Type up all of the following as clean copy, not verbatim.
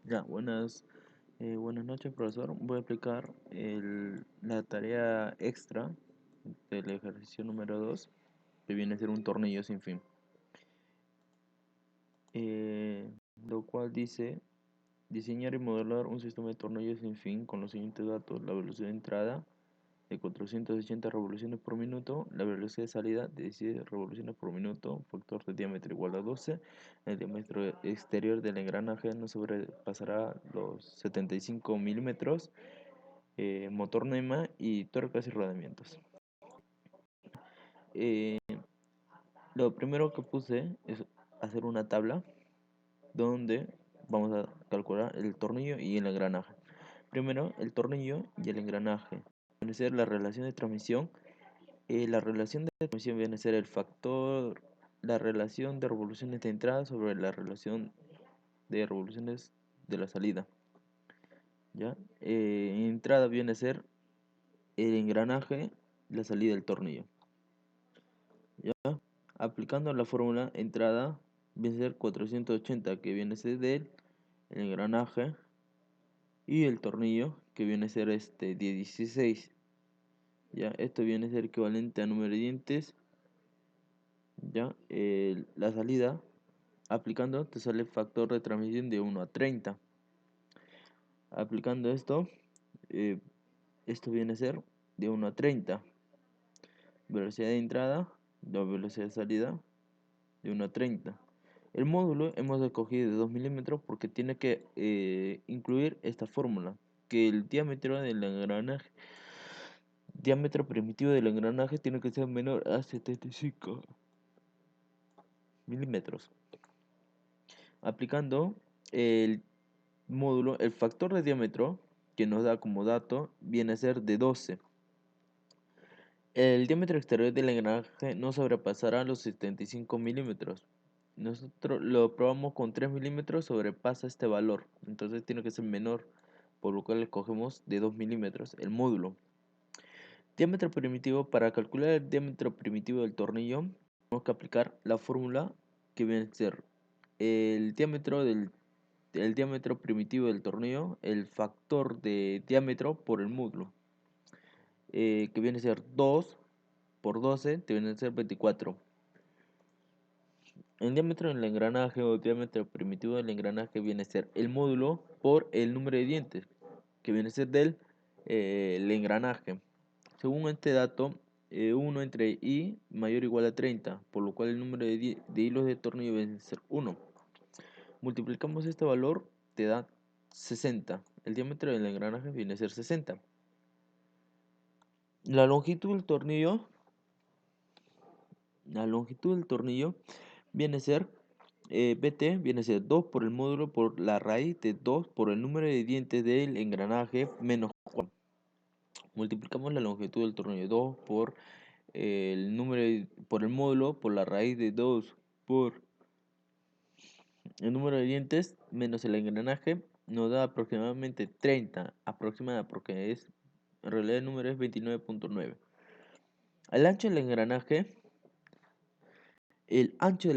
Ya, buenas noches, profesor. Voy a aplicar la tarea extra del ejercicio número 2, que viene a ser un tornillo sin fin. Lo cual dice diseñar y modelar un sistema de tornillos sin fin con los siguientes datos: la velocidad de entrada de 480 revoluciones por minuto, la velocidad de salida de 16 revoluciones por minuto, factor de diámetro igual a 12, el diámetro exterior del engranaje no sobrepasará los 75 milímetros, motor NEMA y tuercas y rodamientos. Eh, lo primero que puse es hacer una tabla donde vamos a calcular el tornillo y el engranaje. Primero, el tornillo y el engranaje. Viene a ser la relación de transmisión. La relación de transmisión viene a ser el factor, la relación de revoluciones de entrada sobre la relación de revoluciones de la salida. ¿Ya? Entrada viene a ser el engranaje, la salida del tornillo. ¿Ya? Aplicando la fórmula, entrada viene a ser 480, que viene a ser del engranaje, y el tornillo, que viene a ser 16. ¿Ya? Esto viene a ser equivalente a número de dientes. ¿Ya? La salida, aplicando, te sale factor de transmisión de 1 a 30. Aplicando esto viene a ser de 1 a 30. Velocidad de entrada, la velocidad de salida de 1 a 30. El módulo hemos escogido de 2 milímetros porque tiene que incluir esta fórmula, que el diámetro primitivo del engranaje tiene que ser menor a 75 milímetros. Aplicando el módulo, el factor de diámetro que nos da como dato viene a ser de 12. El diámetro exterior del engranaje no sobrepasará los 75 milímetros. Nosotros lo probamos con 3 milímetros, sobrepasa este valor, entonces tiene que ser menor, por lo cual escogemos de 2 milímetros el módulo. Diámetro primitivo: para calcular el diámetro primitivo del tornillo tenemos que aplicar la fórmula que viene a ser el diámetro primitivo del tornillo, el factor de diámetro por el módulo, que viene a ser 2 por 12, te viene a ser 24. El diámetro del engranaje o diámetro primitivo del engranaje viene a ser el módulo por el número de dientes, que viene a ser el engranaje. Según este dato, 1 entre i mayor o igual a 30, por lo cual el número de hilos de tornillo viene a ser 1. Multiplicamos este valor, te da 60. El diámetro del engranaje viene a ser 60. La longitud del tornillo viene a ser BT, viene a ser 2 por el módulo por la raíz de 2 por el número de dientes del engranaje menos 4. Multiplicamos la longitud del tornillo 2 por por el módulo por la raíz de 2 por el número de dientes menos el engranaje, nos da aproximadamente 30, aproximada, porque en realidad el número es 29.9. El ancho del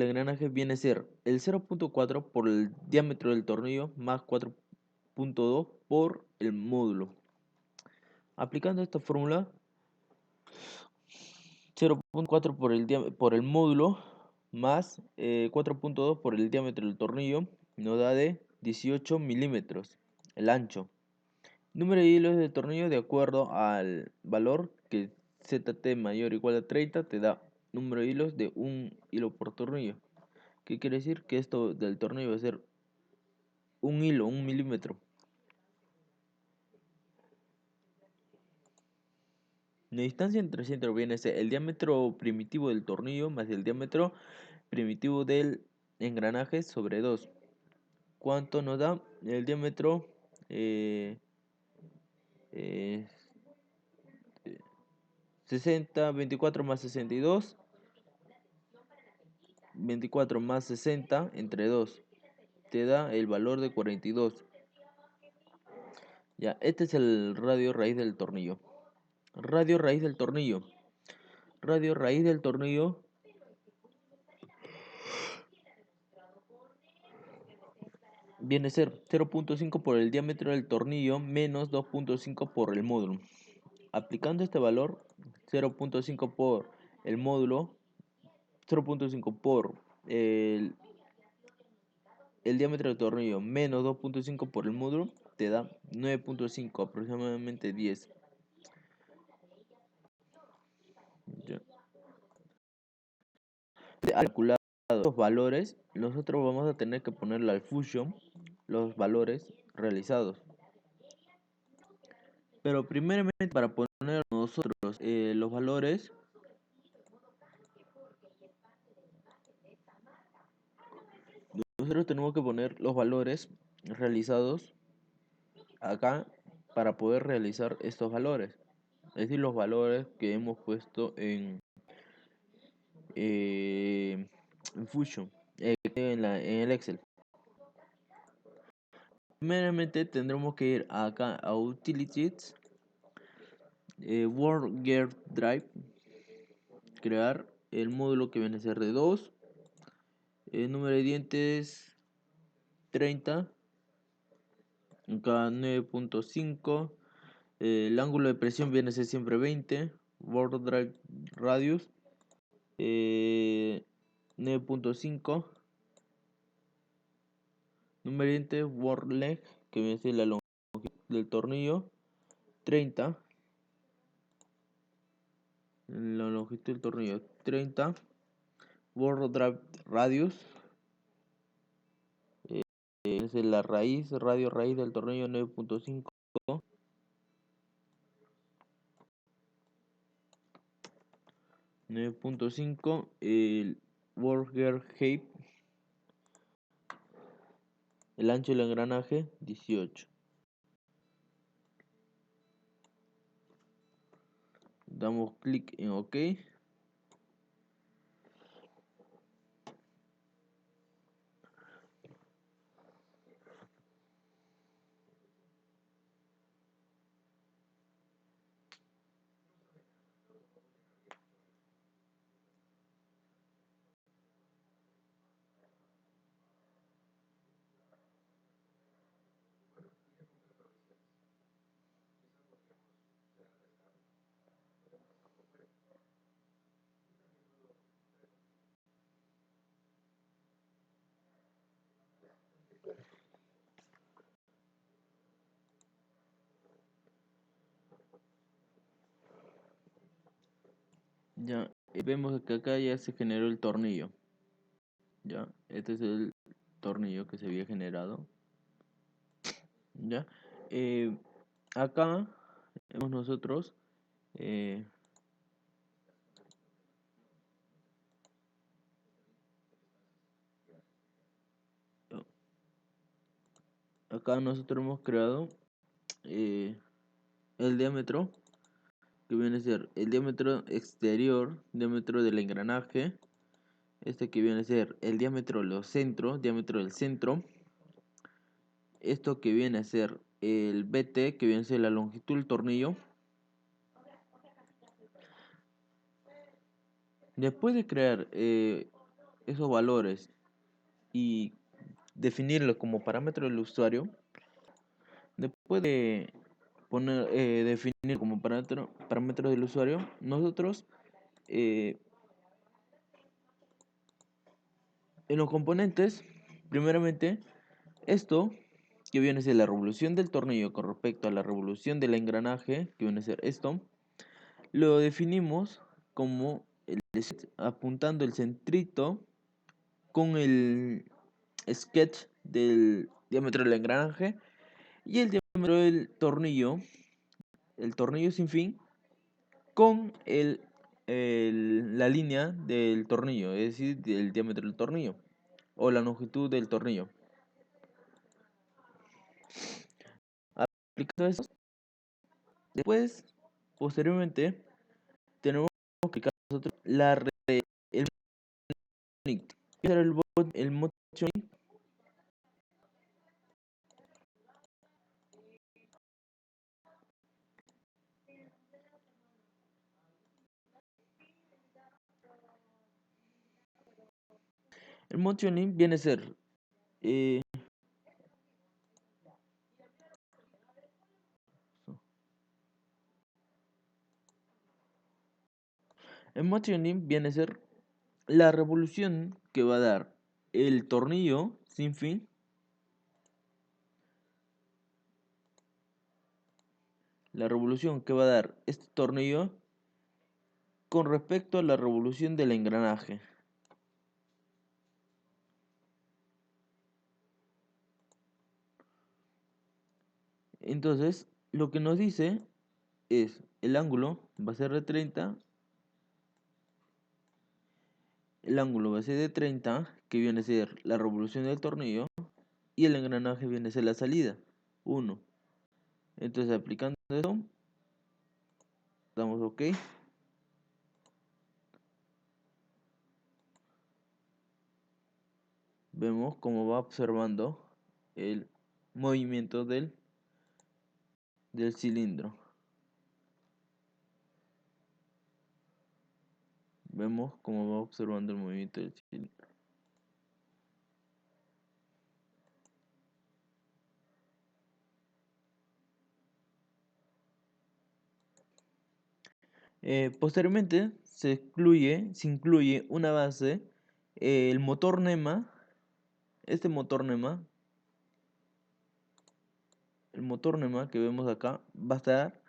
engranaje viene a ser el 0.4 por el diámetro del tornillo más 4.2 por el módulo. Aplicando esta fórmula, 0.4 por el módulo más 4.2 por el diámetro del tornillo nos da de 18 milímetros el ancho. Número de hilos de tornillo: de acuerdo al valor que ZT mayor o igual a 30 te da número de hilos de un hilo por tornillo. ¿Qué quiere decir? Que esto del tornillo va a ser un hilo, 1 milímetro. La distancia entre centros viene a ser el diámetro primitivo del tornillo más el diámetro primitivo del engranaje sobre 2. ¿Cuánto nos da? El diámetro eh, eh, 60, 24 más 62, 24 más 60 entre 2 te da el valor de 42. Ya, este es el radio raíz del tornillo. Radio raíz del tornillo. Radio raíz del tornillo viene a ser 0.5 por el diámetro del tornillo menos 2.5 por el módulo. Aplicando este valor, 0.5 por el módulo, 0.5 por el, el diámetro del tornillo menos 2.5 por el módulo, te da 9.5, aproximadamente 10. Ya. Al calcular los valores, nosotros vamos a tener que ponerle al Fusion los valores realizados. Pero primeramente, para poner nosotros los valores, nosotros tenemos que poner los valores realizados acá para poder realizar estos valores. Es decir, los valores que hemos puesto en Fusion, en el Excel. Primeramente tendremos que ir acá a Utilities, WorkGear Drive, crear el módulo que viene a ser de 2, el número de dientes 30, acá 9.5, el ángulo de presión viene a ser siempre 20, Work Drive Radius 9.5, número de dientes Work Leg, que viene a ser la longitud del tornillo 30, la longitud del tornillo 30, Work Drive Radius es la radio raíz del tornillo 9.5, 9.5, el Worker Height, el ancho del engranaje 18. Damos clic en OK. Ya vemos que acá ya se generó el tornillo. Ya, este es el tornillo que se había generado. Ya, eh, acá vemos nosotros acá nosotros hemos creado el diámetro que viene a ser el diámetro exterior, diámetro del engranaje, este que viene a ser el diámetro de los centros, diámetro del centro, esto que viene a ser el BT, que viene a ser la longitud del tornillo. Después de crear esos valores y definirlos como parámetro del usuario, después de definir como parámetro del usuario, nosotros en los componentes, primeramente, esto que viene a ser la revolución del tornillo con respecto a la revolución del engranaje, que viene a ser esto, lo definimos como apuntando el centrito con el sketch del diámetro del engranaje y el diámetro del tornillo, el tornillo sin fin, con la línea del tornillo, es decir, del diámetro del tornillo o la longitud del tornillo. Aplicando eso, después, posteriormente, tenemos que aplicar nosotros el motioning. El motioning. El motioning viene a ser El motioning viene a ser la revolución que va a dar el tornillo sin fin, la revolución que va a dar este tornillo con respecto a la revolución del engranaje. Entonces, lo que nos dice es el ángulo va a ser de 30, el ángulo va a ser de 30, que viene a ser la revolución del tornillo, y el engranaje viene a ser la salida, 1. Entonces, aplicando eso, damos OK. Vemos cómo va observando el movimiento del cilindro. Vemos cómo va observando el movimiento del cilindro. Posteriormente se incluye una base, el motor NEMA. Este motor NEMA, el motor NEMA que vemos acá, va a estar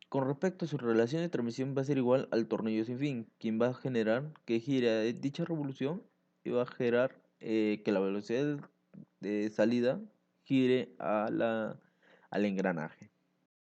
con respecto a su relación de transmisión, va a ser igual al tornillo sin fin, quien va a generar que gire dicha revolución y va a generar que la velocidad de salida gire al engranaje.